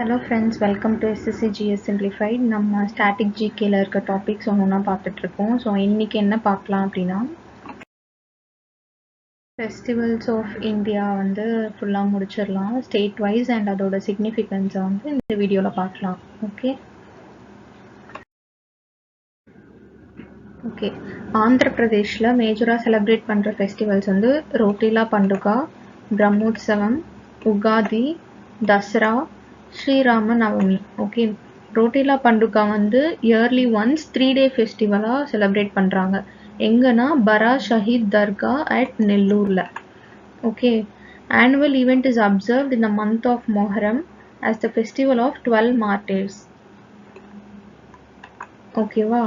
Hello friends, welcome to SSC GS Simplified. நம்ம static ஜிகேல இருக்க topics ஒன்றா பார்த்துட்டு இருக்கோம். ஸோ இன்னைக்கு என்ன பார்க்கலாம் அப்படின்னா ஃபெஸ்டிவல்ஸ் ஆஃப் இந்தியா வந்து ஃபுல்லாக முடிச்சிடலாம். ஸ்டேட் வைஸ் அண்ட் அதோட சிக்னிஃபிகன்ஸை வந்து இந்த வீடியோவில் பார்க்கலாம். ஓகே ஆந்திர பிரதேஷில் மேஜராக செலிப்ரேட் பண்ணுற ஃபெஸ்டிவல்ஸ் வந்து ரோட்டிலா பண்டுகா, பிரம்மோத்சவம், உகாதி, தசரா, ஸ்ரீராம நவமி. ஓகே, ரோட்டிலா பண்டுகா வந்து இயர்லி ஒன்ஸ் 3-day ஃபெஸ்டிவலாக செலிப்ரேட் பண்ணுறாங்க. எங்கன்னா பரா ஷஹீத் தர்கா at நெல்லூரில். Okay, annual event is observed in the month of Muharram as the festival of 12 martyrs. ஓகேவா,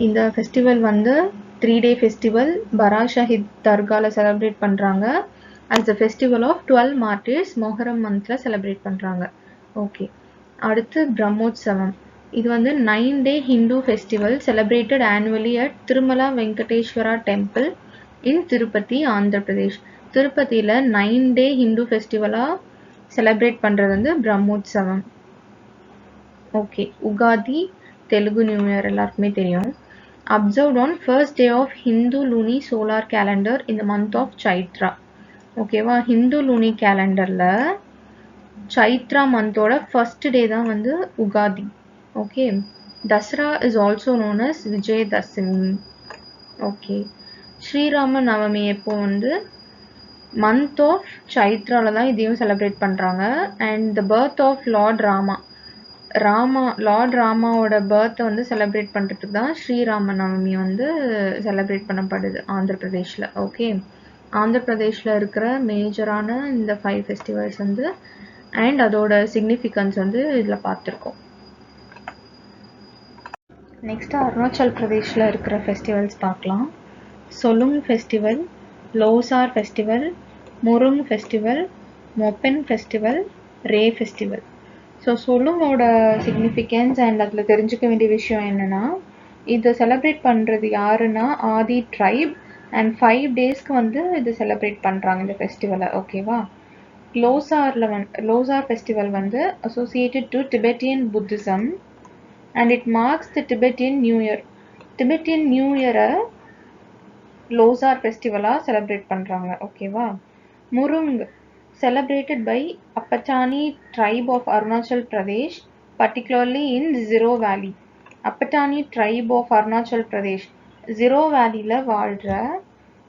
இந்த ஃபெஸ்டிவல் வந்து 3-day ஃபெஸ்டிவல் பரா ஷஹீத் தர்காவில் செலிப்ரேட் பண்ணுறாங்க. as the festival of 12 martyrs Muharram மந்தில் செலிப்ரேட் பண்ணுறாங்க. ஓகே, அடுத்து பிரம்மோத்சவம். இது வந்து 9-day Hindu festival celebrated annually at Tirumala Venkateswara temple in Tirupati, Andhra Pradesh. திருப்பதியில் 9-day ஹிந்து ஃபெஸ்டிவலாக செலிப்ரேட் பண்ணுறது வந்து Brahmotsavam. Okay, Ugadi Telugu new year எல்லாருக்குமே தெரியும். Observed on first day of Hindu luni solar calendar in the month of Chaitra. ஓகேவா, ஹிந்து லூனி கேலண்டரில் சைத்ரா மந்தோட ஃபர்ஸ்ட் டே தான் வந்து Ugadi. Okay, Dasara is also known as Vijayadashami. Okay, Sri Rama Navami வந்து மந்த் ஆஃப் சைத்ராவில் தான் இதையும் செலிப்ரேட் பண்ணுறாங்க. And the birth of lord lord ராமாவோட பர்த்தை வந்து செலிப்ரேட் பண்ணுறதுக்கு தான் ஸ்ரீராம நவமி வந்து செலிப்ரேட் பண்ணப்படுது ஆந்திர பிரதேஷில். ஓகே, ஆந்திர பிரதேஷில் இருக்கிற மேஜரான இந்த 5 ஃபெஸ்டிவல்ஸ் வந்து அண்ட் அதோட சிக்னிஃபிகன்ஸ் வந்து இதில் பார்த்துருக்கோம். நெக்ஸ்ட்டு அருணாச்சல் பிரதேஷில் இருக்கிற ஃபெஸ்டிவல்ஸ் பார்க்கலாம். Solung festival, Losar festival, Murung festival, Mopin festival, Reh festival. So சொலுங்கோட சிக்னிஃபிகன்ஸ் அண்ட் அதில் தெரிஞ்சுக்க வேண்டிய விஷயம் என்னென்னா, இதை செலிப்ரேட் பண்ணுறது யாருன்னா ஆதி ட்ரைப். அண்ட் 5 daysக்கு வந்து இது செலிப்ரேட் பண்ணுறாங்க இந்த ஃபெஸ்டிவலை. ஓகேவா, லோசார் ஃபெஸ்டிவல் வந்து associated to Tibetan Buddhism and it marks the Tibetan New Year. Tibetan New Year-ஐ லோசார் ஃபெஸ்டிவலாக செலிப்ரேட் பண்ணுறாங்க. ஓகேவா, முருங் celebrated by Apatani tribe of Arunachal Pradesh, particularly in Ziro Valley. Apatani tribe of Arunachal Pradesh, Ziro Valley-ல வாழ்கிற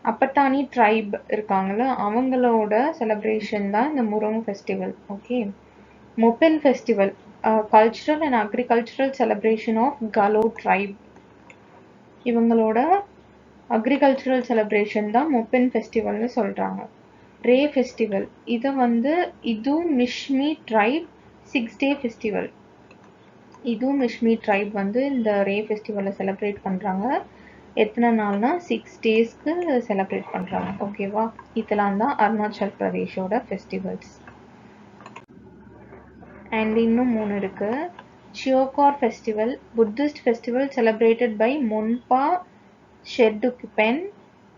அப்பட்டானி try இருக்காங்கள, அவங்களோட celebration தான் இந்த Murung festival. Okay, Mopin festival cultural and agricultural celebration of Galo tribe. இவங்களோட agricultural celebration தான் மொப்பென் ஃபெஸ்டிவல்னு சொல்கிறாங்க. ரே festival இதை வந்து இது மிஷ்மி ட்ரைப் 6-day ஃபெஸ்டிவல். இதுவும் மிஷ்மி ட்ரைப் வந்து இந்த ரே ஃபெஸ்டிவலை செலிப்ரேட் பண்ணுறாங்க. எத்தனை நாள்னா 6 daysக்கு செலிப்ரேட் பண்ணுறாங்க. ஓகேவா, இதெல்லாம் தான் அருணாச்சல் பிரதேஷோட ஃபெஸ்டிவல்ஸ். அண்ட் இன்னும் 3 இருக்குது. Choskar festival, Buddhist festival celebrated by Monpa Sherdukpen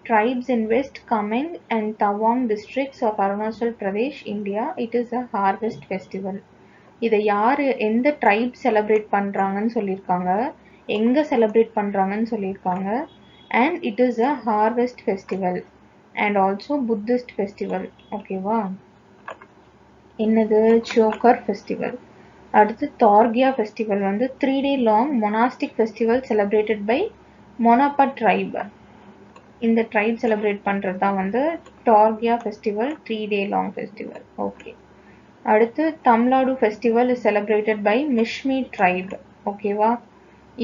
tribes in West Kameng and Tawang districts of Arunachal Pradesh, India. It is a harvest festival. இதை யார் எந்த ட்ரைப் செலிப்ரேட் பண்ணுறாங்கன்னு சொல்லியிருக்காங்க, எங்கே செலிப்ரேட் பண்ணுறாங்கன்னு சொல்லியிருக்காங்க. And it is a harvest festival and also Buddhist festival. ஓகேவா, என்னது சியோகர் ஃபெஸ்டிவல். அடுத்து தார்கியா ஃபெஸ்டிவல் வந்து 3-day long monastic festival celebrated by Monpa tribe. இந்த ட்ரைப் செலிப்ரேட் பண்ணுறது தான் வந்து Torgya festival, 3-day long festival. Okay, அடுத்து Tamladu festival is celebrated by Mishmi tribe. ஓகேவா,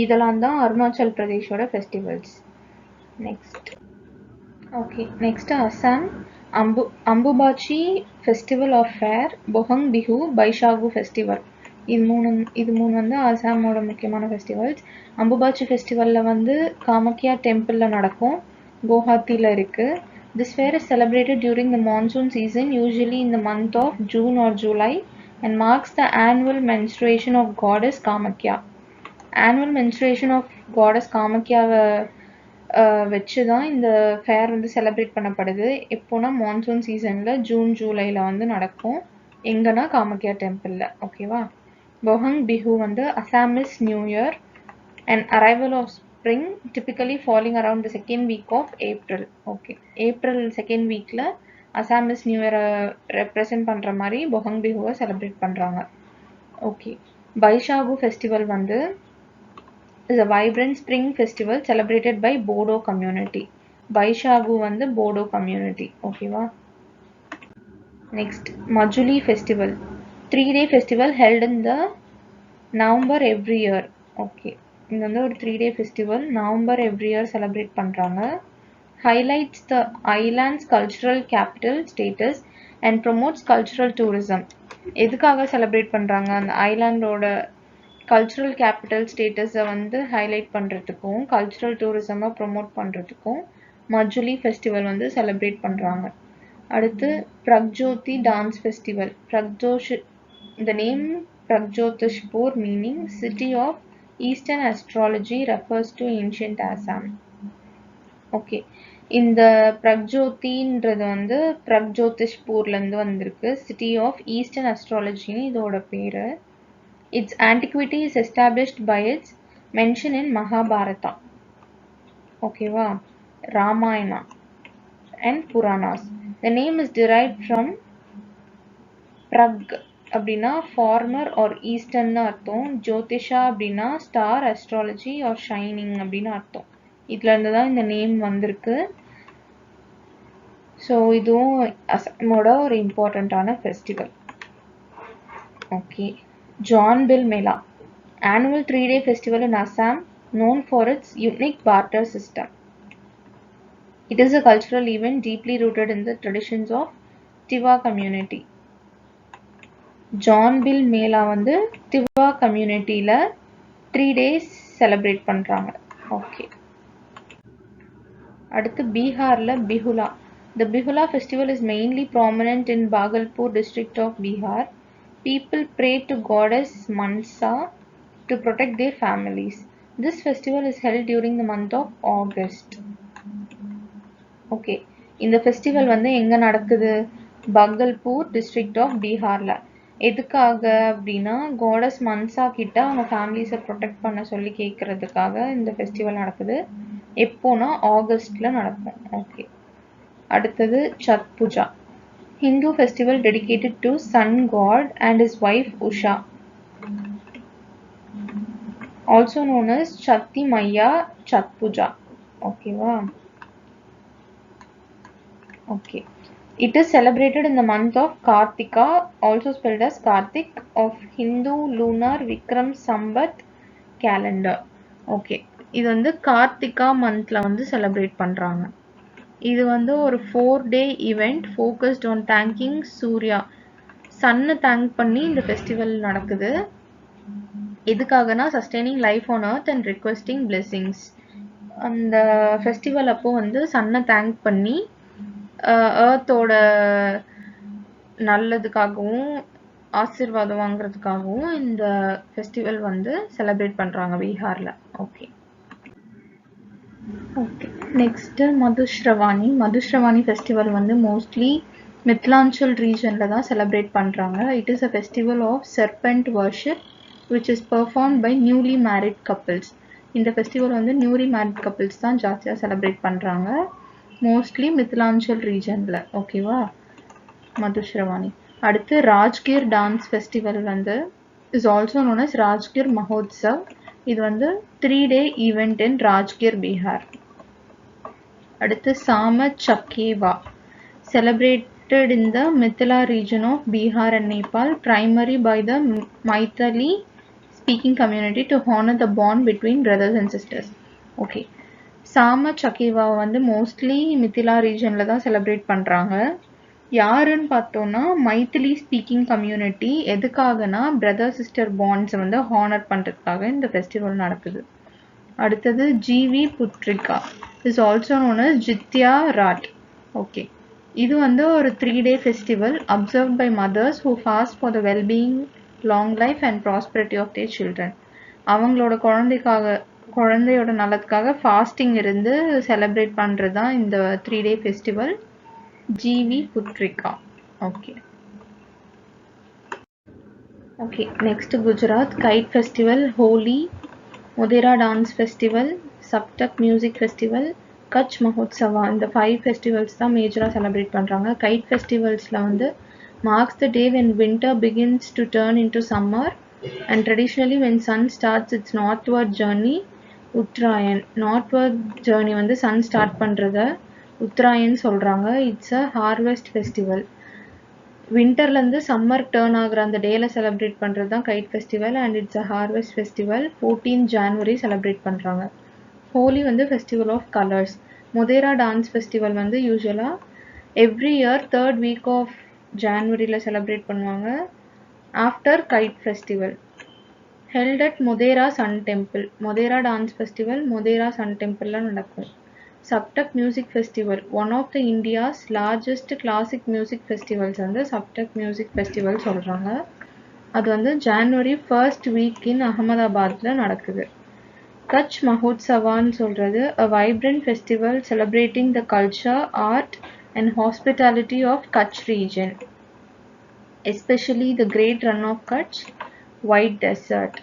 இதெல்லாம் தான் அருணாச்சல் பிரதேஷோட festivals. Next Assam Ambubachi festival of fair, Bohag Bihu, Baishagu festival. இது மூணு வந்து அசாமோட முக்கியமான ஃபெஸ்டிவல்ஸ். அம்புபாச்சி ஃபெஸ்டிவலில் வந்து காமக்கியா டெம்பிளில் நடக்கும், குவஹாத்தியில் இருக்குது. This fair is celebrated during the monsoon season, usually in the month of June or July, and marks the annual menstruation of goddess Kamakya. Annual menstruation of goddess காமக்கியாவை வச்சு தான் இந்த ஃபேர் வந்து செலிப்ரேட் பண்ணப்படுது. எப்போனா மான்சூன் சீசனில் June ஜூலையில் வந்து நடக்கும். எங்கன்னா காமக்கியா டெம்பிளில். ஓகேவா, Bohang Bihu வந்து Assamese New Year, an arrival of spring, typically falling around the second week of April. Okay, April second weekல Assamese New Year represent பண்ற மாதிரி Bohang Bihuவை செலிப்ரேட் பண்றாங்க. ஓகே, பைஷாகு ஃபெஸ்டிவல் வந்து is a vibrant spring festival celebrated by Bodo community. பைஷாகு வந்து Bodo community. ஓகேவா? Next, Majuli festival, 3-day festival held in the November every year. Okay, இது வந்து ஒரு 3-day festival November every year celebrate பண்றாங்க. Highlights the island's cultural capital status and promotes cultural tourism. எதுக்காக celebrate பண்றாங்க? அந்த ஐலாண்டோட cultural capital ஸ்டேட்டஸை வந்து highlight பண்ணுறதுக்கும் கல்ச்சுரல் டூரிசமை ப்ரொமோட் பண்ணுறதுக்கும் மஜுலி ஃபெஸ்டிவல் வந்து செலிப்ரேட் பண்ணுறாங்க. அடுத்து Pragjyoti dance festival. The name Pragjotishpur, meaning city of Eastern astrology, refers to ancient Assam. Okay, இந்த பிரக்ஜோதின்றது வந்து பிரக்ஜோதிஷ்பூர்லேருந்து வந்திருக்கு. சிட்டி ஆஃப் ஈஸ்டர்ன் அஸ்ட்ராலஜின்னு இதோட பேர். Its antiquity is established by its mention in Mahabharata, okay, Ramayana and Puranas. The name is derived from Prag அப்படின்னா farmer R ஈஸ்டர்ன்னு அர்த்தம். ஜோதிஷா அப்படின்னா star, astrology R shining அப்படின்னு அர்த்தம். இதுல இருந்து தான் இந்த நேம் வந்திருக்கு. ஸோ இதுவும் அசாமோட ஒரு இம்பார்ட்டண்ட்டான festival. Okay, Jornbill Mela, annual 3-day festival in Assam known for its unique barter system. It is a cultural event deeply rooted in the traditions of Tiwa community. Jornbill Mela வந்து Tiwa communityல 3 days celebrate பண்றாங்க. Okay. அடுத்து பீகார்ல Bihula. The Bihula festival is mainly prominent in Bhagalpur district of Bihar. People pray to goddess Mansa to protect their families. This festival is held during the month of August. Okay, இந்த festival வந்து எங்க நடக்குது? Bhagalpur district of பீகார்ல. எதுக்காக அப்படின்னா goddess Mansa கிட்ட அவங்க ஃபேமிலிஸை protect பண்ண சொல்லி கேட்கறதுக்காக இந்த ஃபெஸ்டிவல் நடக்குது. எப்போனா ஆகஸ்ட்ல நடக்கும். ஓகே, அடுத்தது சத் Pooja, Hindu festival dedicated to sun god and his wife Usha, also known as Chatti Maiya Chat Puja. Okay, wow. Okay, it is celebrated in the month of Kartika, also spelled as Kartik, of Hindu lunar Vikram Sambat calendar. Okay, இது வந்து கார்த்திகா மந்த்ல வந்து celebrate பண்றாங்க. இது வந்து ஒரு 4-day event focused on thanking Surya. சன்னை thank பண்ணி இந்த ஃபெஸ்டிவல் நடக்குது. எதுக்காகனா sustaining life on earth and requesting blessings. அந்த ஃபெஸ்டிவல் அப்போ வந்து சன்னை தேங்க் பண்ணி earthோட நல்லதுக்காகவும் ஆசீர்வாதம் வாங்குறதுக்காகவும் இந்த ஃபெஸ்டிவல் வந்து செலிப்ரேட் பண்றாங்க பீகார்ல. Okay, okay, next Madhushravani. Madhushravani festival வந்து மோஸ்ட்லி மித்லாஞ்சல் ரீஜனில் தான் செலிப்ரேட் பண்ணுறாங்க. It is a festival of serpent worship which is perform by newly married couples. இந்த ஃபெஸ்டிவல் வந்து நியூலி மேரிட் கப்பிள்ஸ் தான் ஜாஸ்தியாக செலிப்ரேட் பண்ணுறாங்க, மோஸ்ட்லி மித்லாஞ்சல் ரீஜனில். ஓகேவா, மதுஸ்ரவாணி. அடுத்து ராஜ்கிர் டான்ஸ் ஃபெஸ்டிவல் வந்து is also known as Rajgir Mahotsav. இது வந்து 3-day event in Rajgir, Bihar. அடுத்து சாம சக்கேவா, celebrated in the Mithila region of Bihar and Nepal, primarily by the Maithili speaking community to honor the bond between brothers and sisters. Okay, சாம சக்கேவா வந்து mostly Mithila ரீஜனில் தான் celebrate பண்ணுறாங்க. யாருன்னு பார்த்தோன்னா Maithili speaking community. எதுக்காகனா brother sister பாண்ட்ஸை வந்து ஹானர் பண்ணுறதுக்காக இந்த ஃபெஸ்டிவல் நடக்குது. அடுத்தது Jivitputrika is also known as Jitiya Vrat. Okay, இது வந்து ஒரு 3-day festival observe by mothers who fast for the wellbeing, long life and prosperity of their children. அவங்களோட குழந்தையோட நலத்துக்காக ஃபாஸ்டிங் இருந்து செலிப்ரேட் பண்ணுறது தான் இந்த 3-day festival Jivitputrika. Okay, Okay, next Gujarat, Kite Festival, Holi, Modera Dance Festival, Saptak Music Festival, Kutch Mahotsava. இந்த 5 festivals தான் மேஜரா celebrate பண்றாங்க. Kite festivals-ல வந்து marks the day when winter begins to turn into summer, and traditionally when sun starts its northward journey, Uttarayan. Northward journey வந்து sun start பண்றத உத்தராயன் சொல்றாங்க. It's a harvest festival. விண்டர்லேருந்து summer turn ஆகுற அந்த டேல celebrate பண்ணுறது தான் kite festival and it's a harvest festival. 14 January celebrate பண்ணுறாங்க. ஹோலி வந்து festival of colours. Modhera dance festival வந்து யூஸ்வலாக every year 3rd week of ஜான்வரியில் செலிப்ரேட் பண்ணுவாங்க after kite festival. Held at Modhera sun temple. Modhera dance festival Modhera sun டெம்பிளில் நடக்கும். Saptak Music Festival, one of the India's largest classic music festivals வந்து Saptak Music Festival சொல்றாங்க. அது வந்து January 1st week in அகமதாபாத்ல நடக்குது. Kutch Mahotsavaன்னு சொல்றது a vibrant festival celebrating the culture, art and hospitality of Kutch region, especially the Great Run of Kutch, White Desert.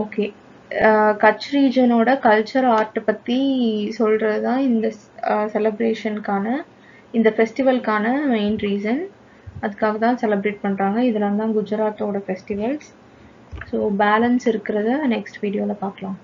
Okay. Kutch ரீஜனோட culture art பற்றி சொல்கிறது தான் இந்த செலப்ரேஷனுக்கான இந்த ஃபெஸ்டிவலுக்கான மெயின் ரீசன். அதுக்காக தான் செலிப்ரேட் பண்ணுறாங்க. இதெல்லாம் தான் குஜராத்தோட ஃபெஸ்டிவல்ஸ். ஸோ பேலன்ஸ் இருக்கிறத நெக்ஸ்ட் வீடியோவில் பார்க்கலாம்.